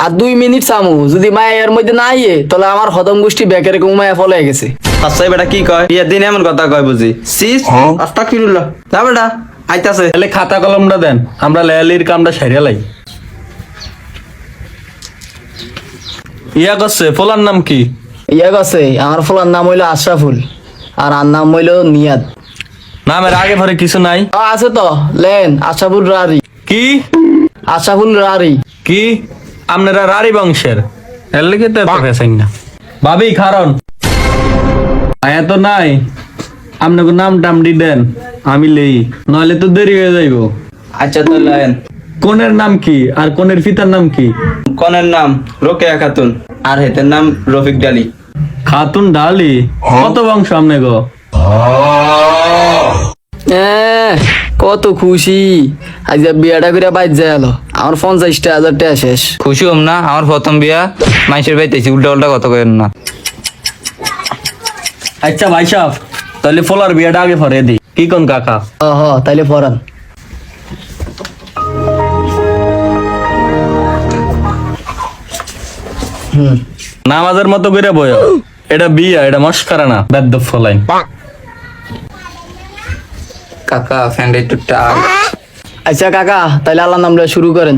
আর 2 minute চামু যদি মায়া এর মধ্যে না আইয়ে তাহলে আমার হদম গোষ্ঠী বেকের ঘুমায় ফলে গেছে। আচ্ছা বেটা কি কয় বিয়ের দিন এমন কথা কয় বুঝি সিস আস্তাগফিরুল্লাহ যা বেটা আইতাছে। তাহলে খাতা কলমটা দেন, আমরা লেয়ালির কামটা সাইরা লাই। ইয়া করছে ফলার নাম কি? ইয়া গছে আমার ফলার নাম হইলো আশরাফুল আর আর নাম হইলো নিয়াদ। নামের আগে পরে কিছু নাই? আছে তো লেন আশরাফুল রারি। কি আশরাফুল রারি। কি আপনারা রারি বংশের? এর লিগে তো এত ফেসাইন না। ভাবি কারণ আয়া তো নাই, আপনাকে নাম টাম দি দেন আমি লেই, নইলে তো দেরি হয়ে যাইব। আচ্ছা তো লাইন কোনের নাম কি আর কোনের পিতার নাম কি? কনের নাম রোকেয়া খাতুন আর হেতের নাম রফিক ডালি। খাতুন ডালি? কত বংশ আমনে গো? কত খুশি আজ বিয়াটা করে বাইর যায় এলো আমার 50,000 টাকা শেষ। খুশি হম না, আমার প্রথম বিয়া মাইসের বাইতেছি, উল্টা উল্টা কথা কইেন না। আচ্ছা ভাই সাহেব, তাহলে ফলার বিয়াটা আগে ভরে দি, কি কোন কাকা? হ তাইলে পড়ান। নামাজের মতো করে বয়, এটা বিয়া, এটা মস্কারা না বেদ্য ফলাইন। কাকা ফ্যানটা একটু টাক। আচ্ছা কাকা তাইলে আল্লাহর নাম লইয়া শুরু করেন।